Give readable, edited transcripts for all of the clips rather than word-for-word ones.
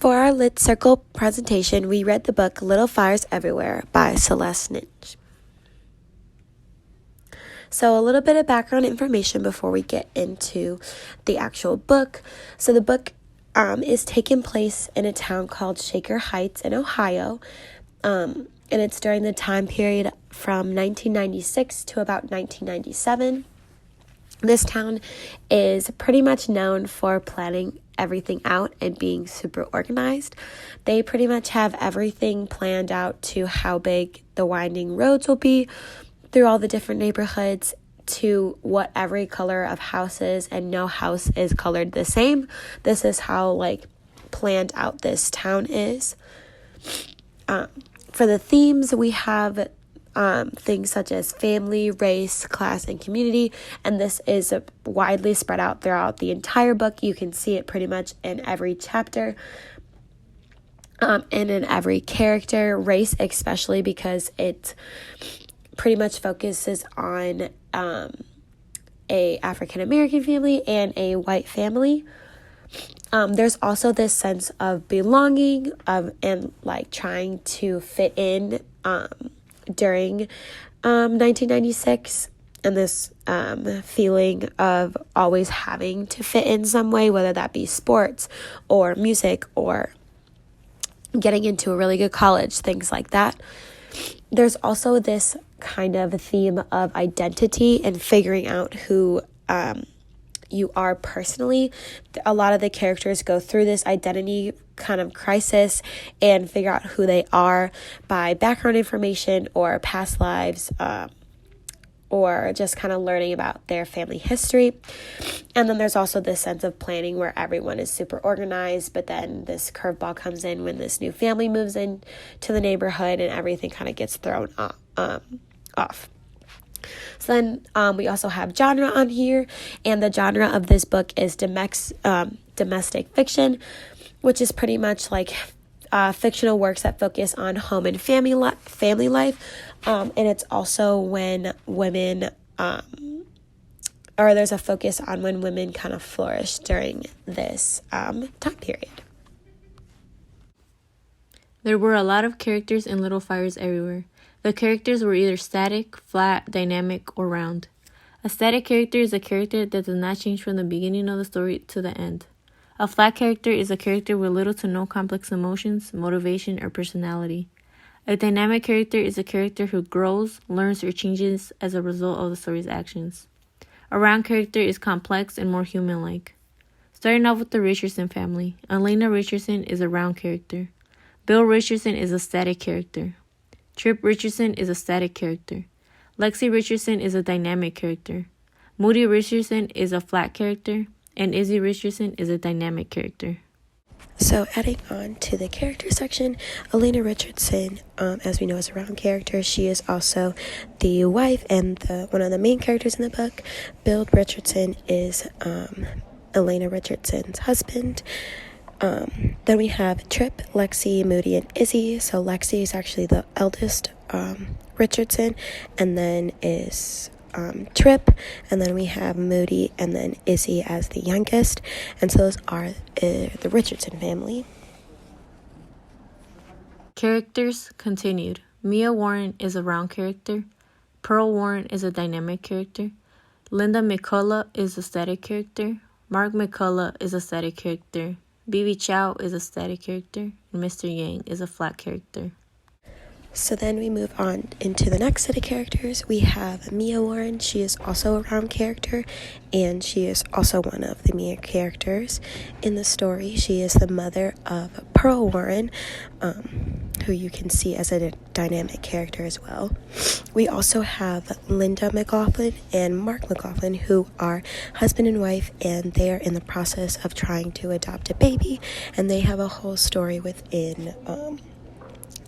For our Lit Circle presentation, we read the book Little Fires Everywhere by Celeste Ng. So a little bit of background information before we get into the actual book. So the book is taking place in a town called Shaker Heights in Ohio, and it's during the time period from 1996 to about 1997. This town is pretty much known for planning everything out and being super organized. They pretty much have everything planned out to how big the winding roads will be through all the different neighborhoods, to what every color of house is, and no house is colored the same. This is how planned out this town is. For the themes, we have things such as family, race, class, and community, and this is widely spread out throughout the entire book. You can see it pretty much in every chapter and in every character. Race especially, because it pretty much focuses on a African American family and a white family. There's also this sense of belonging and trying to fit in during 1996, and this feeling of always having to fit in some way, whether that be sports or music or getting into a really good college, things like that. There's also this kind of theme of identity and figuring out who you are personally. A lot of the characters go through this identity kind of crisis and figure out who they are by background information or past lives, or just kind of learning about their family history. And then there's also this sense of planning where everyone is super organized, but then this curveball comes in when this new family moves in to the neighborhood and everything kind of gets thrown off. So then we also have genre on here, and the genre of this book is domestic fiction, which is pretty much fictional works that focus on home and family life, and it's also when women, or there's a focus on when women kind of flourish during this time period. There were a lot of characters in Little Fires Everywhere. The characters were either static, flat, dynamic, or round. A static character is a character that does not change from the beginning of the story to the end. A flat character is a character with little to no complex emotions, motivation, or personality. A dynamic character is a character who grows, learns, or changes as a result of the story's actions. A round character is complex and more human-like. Starting off with the Richardson family, Elena Richardson is a round character. Bill Richardson is a static character. Trip Richardson is a static character. Lexi Richardson is a dynamic character. Moody Richardson is a flat character. And Izzy Richardson is a dynamic character. So adding on to the character section, Elena Richardson, as we know, is a round character. She is also the wife and one of the main characters in the book. Bill Richardson is Elena Richardson's husband. Then we have Trip, Lexi, Moody, and Izzy. So Lexi is actually the eldest Richardson, and then is Trip, and then we have Moody, and then Izzy as the youngest. And so those are the Richardson family. Characters continued. Mia Warren is a round character. Pearl Warren is a dynamic character. Linda McCullough is a static character. Mark McCullough is a static character. B.B. Chow is a static character, and Mr. Yang is a flat character. So then we move on into the next set of characters. We have Mia Warren. She is also a round character, and she is also one of the Mia characters in the story. She is the mother of Pearl Warren, who you can see as a dynamic character as well. We also have Linda McLaughlin and Mark McLaughlin, who are husband and wife, and they are in the process of trying to adopt a baby, and they have a whole story within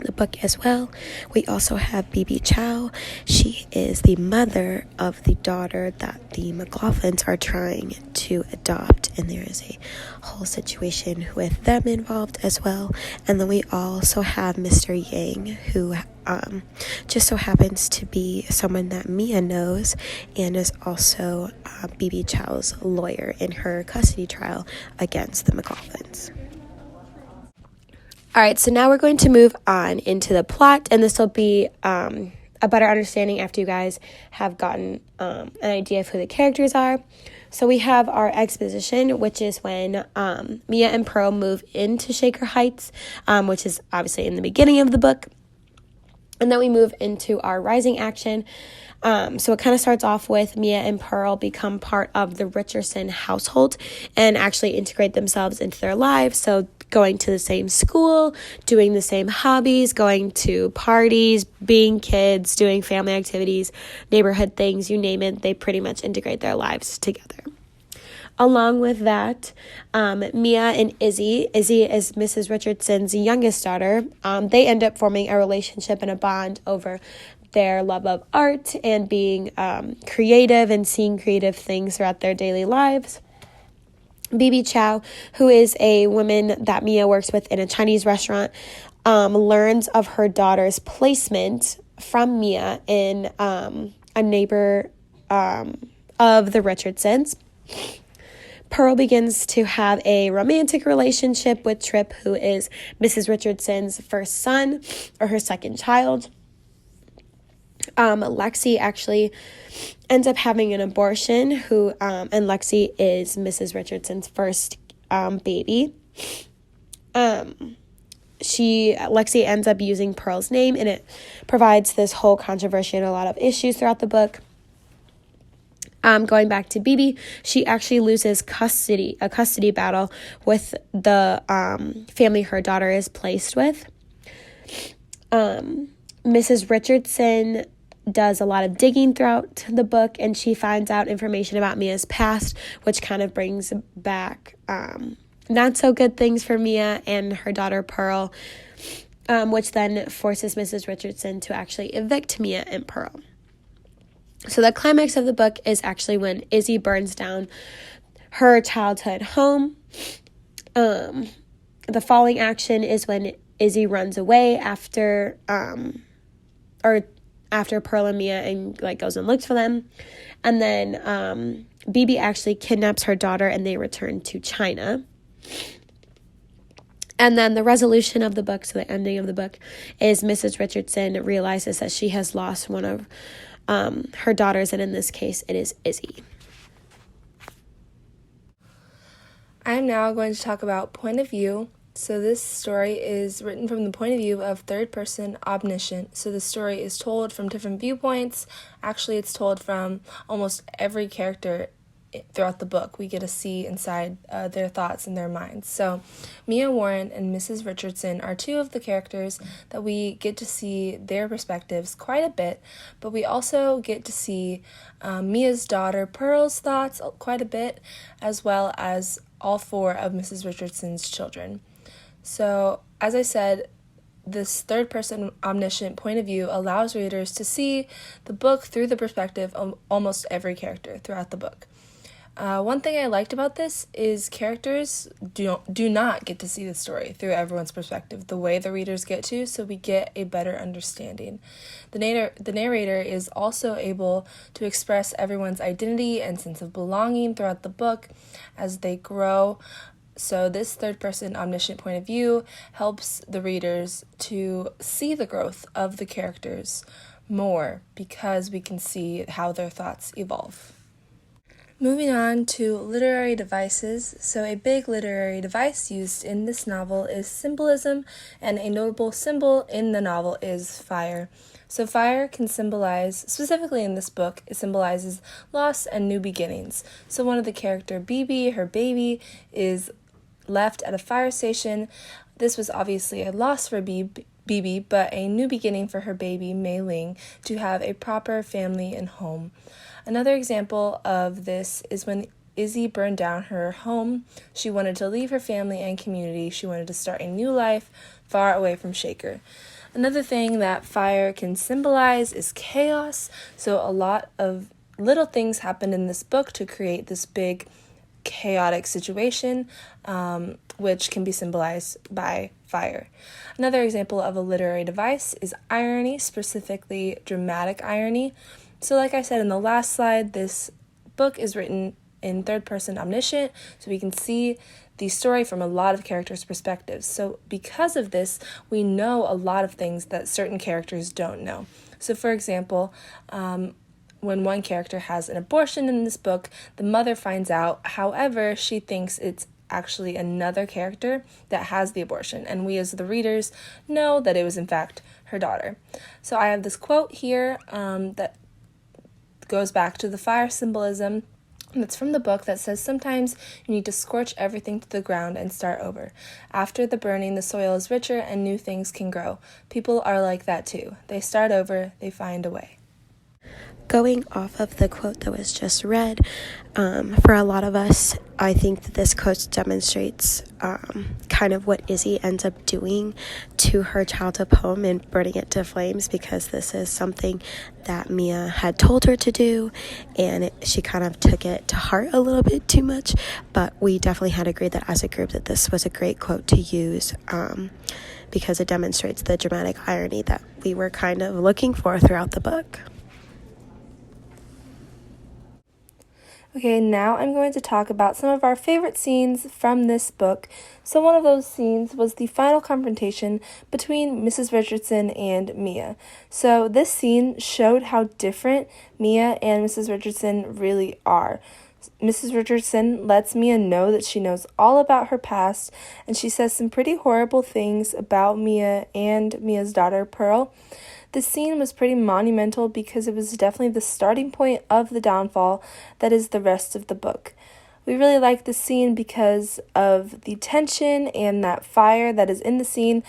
the book as well. We also have B.B. Chow. She is the mother of the daughter that the McLaughlins are trying to adopt, and there is a whole situation with them involved as well. And then we also have Mr. Yang, who just so happens to be someone that Mia knows and is also B.B. Chow's lawyer in her custody trial against the McLaughlins. All right, so now we're going to move on into the plot, and this will be a better understanding after you guys have gotten an idea of who the characters are. So we have our exposition, which is when Mia and Pearl move into Shaker Heights, which is obviously in the beginning of the book. And then we move into our rising action. So it kind of starts off with Mia and Pearl become part of the Richardson household and actually integrate themselves into their lives. So going to the same school, doing the same hobbies, going to parties, being kids, doing family activities, neighborhood things, you name it, they pretty much integrate their lives together. Along with that, Mia and Izzy is Mrs. Richardson's youngest daughter. They end up forming a relationship and a bond over their love of art and being creative and seeing creative things throughout their daily lives. Bibi Chow, who is a woman that Mia works with in a Chinese restaurant, learns of her daughter's placement from Mia in a neighbor of the Richardsons. Pearl begins to have a romantic relationship with Trip, who is Mrs. Richardson's first son, or her second child. Lexi actually ends up having an abortion, and Lexi is Mrs. Richardson's first baby. Lexi ends up using Pearl's name, and it provides this whole controversy and a lot of issues throughout the book. Going back to Bibi, she actually loses a custody battle with the family her daughter is placed with. Mrs. Richardson does a lot of digging throughout the book, and she finds out information about Mia's past, which kind of brings back not so good things for Mia and her daughter Pearl, which then forces Mrs. Richardson to actually evict Mia and Pearl. So the climax of the book is actually when Izzy burns down her childhood home. The falling action is when Izzy runs away after Pearl and Mia and goes and looks for them. And then Bibi actually kidnaps her daughter and they return to China. And then the resolution of the book, so the ending of the book, is Mrs. Richardson realizes that she has lost one of her daughters, and in this case, it is Izzy. I'm now going to talk about point of view. So this story is written from the point of view of third person omniscient. So the story is told from different viewpoints. Actually, it's told from almost every character throughout the book. We get to see inside their thoughts and their minds. So Mia Warren and Mrs. Richardson are two of the characters that we get to see their perspectives quite a bit, but we also get to see Mia's daughter Pearl's thoughts quite a bit, as well as all four of Mrs. Richardson's children. So as I said, this third-person omniscient point of view allows readers to see the book through the perspective of almost every character throughout the book. One thing I liked about this is characters do not get to see the story through everyone's perspective the way the readers get to, so we get a better understanding. The narrator is also able to express everyone's identity and sense of belonging throughout the book as they grow. So this third-person omniscient point of view helps the readers to see the growth of the characters more because we can see how their thoughts evolve. Moving on to literary devices. So a big literary device used in this novel is symbolism, and a notable symbol in the novel is fire. So fire can symbolize, specifically in this book, it symbolizes loss and new beginnings. So one of the character, Bibi, her baby, is left at a fire station. This was obviously a loss for Bibi, but a new beginning for her baby, Mei Ling, to have a proper family and home. Another example of this is when Izzy burned down her home. She wanted to leave her family and community. She wanted to start a new life far away from Shaker. Another thing that fire can symbolize is chaos. So a lot of little things happened in this book to create this big chaotic situation, which can be symbolized by fire. Another example of a literary device is irony, specifically dramatic irony. So like I said in the last slide, this book is written in third person omniscient, so we can see the story from a lot of characters' perspectives. So because of this, we know a lot of things that certain characters don't know. So for example, when one character has an abortion in this book, the mother finds out. However, she thinks it's actually another character that has the abortion, and we as the readers know that it was in fact her daughter. So I have this quote here that goes back to the fire symbolism. That's from the book that says, "Sometimes you need to scorch everything to the ground and start over. After the burning, the soil is richer and new things can grow. People are like that too. They start over, they find a way." Going off of the quote that was just read, for a lot of us, I think that this quote demonstrates kind of what Izzy ends up doing to her childhood poem and burning it to flames, because this is something that Mia had told her to do, and she kind of took it to heart a little bit too much. But we definitely had agreed that as a group that this was a great quote to use, because it demonstrates the dramatic irony that we were kind of looking for throughout the book. Okay, now I'm going to talk about some of our favorite scenes from this book. So one of those scenes was the final confrontation between Mrs. Richardson and Mia. So this scene showed how different Mia and Mrs. Richardson really are. Mrs. Richardson lets Mia know that she knows all about her past, and she says some pretty horrible things about Mia and Mia's daughter, Pearl. This scene was pretty monumental because it was definitely the starting point of the downfall that is the rest of the book. We really like this scene because of the tension and that fire that is in the scene,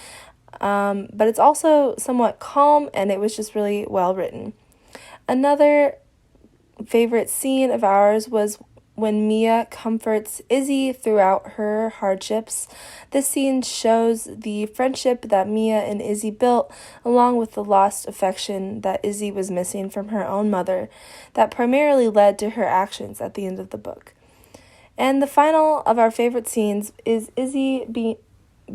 but it's also somewhat calm, and it was just really well written. Another favorite scene of ours was when Mia comforts Izzy throughout her hardships. This scene shows the friendship that Mia and Izzy built, along with the lost affection that Izzy was missing from her own mother, that primarily led to her actions at the end of the book. And the final of our favorite scenes is Izzy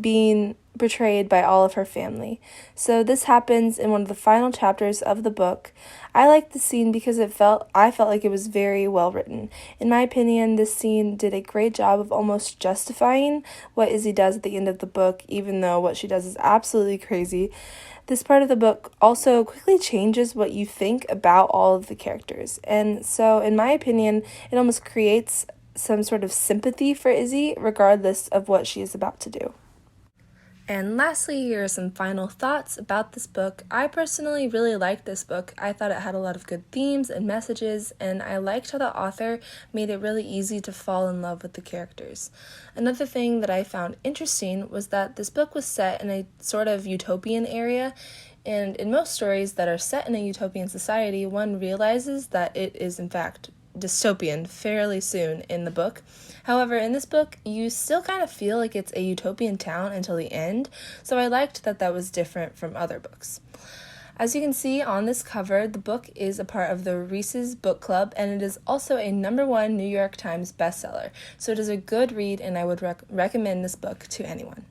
being betrayed by all of her family. So this happens in one of the final chapters of the book. I like the scene because I felt like it was very well written. In my opinion, this scene did a great job of almost justifying what Izzy does at the end of the book, even though what she does is absolutely crazy. This part of the book also quickly changes what you think about all of the characters. And so, in my opinion, it almost creates some sort of sympathy for Izzy, regardless of what she is about to do. And lastly, here are some final thoughts about this book. I personally really liked this book. I thought it had a lot of good themes and messages, and I liked how the author made it really easy to fall in love with the characters. Another thing that I found interesting was that this book was set in a sort of utopian area, and in most stories that are set in a utopian society, one realizes that it is in fact dystopian fairly soon in the book. However, in this book, you still kind of feel like it's a utopian town until the end, so I liked that that was different from other books. As you can see on this cover, the book is a part of the Reese's Book Club, and it is also a #1 New York Times bestseller, so it is a good read, and I would recommend this book to anyone.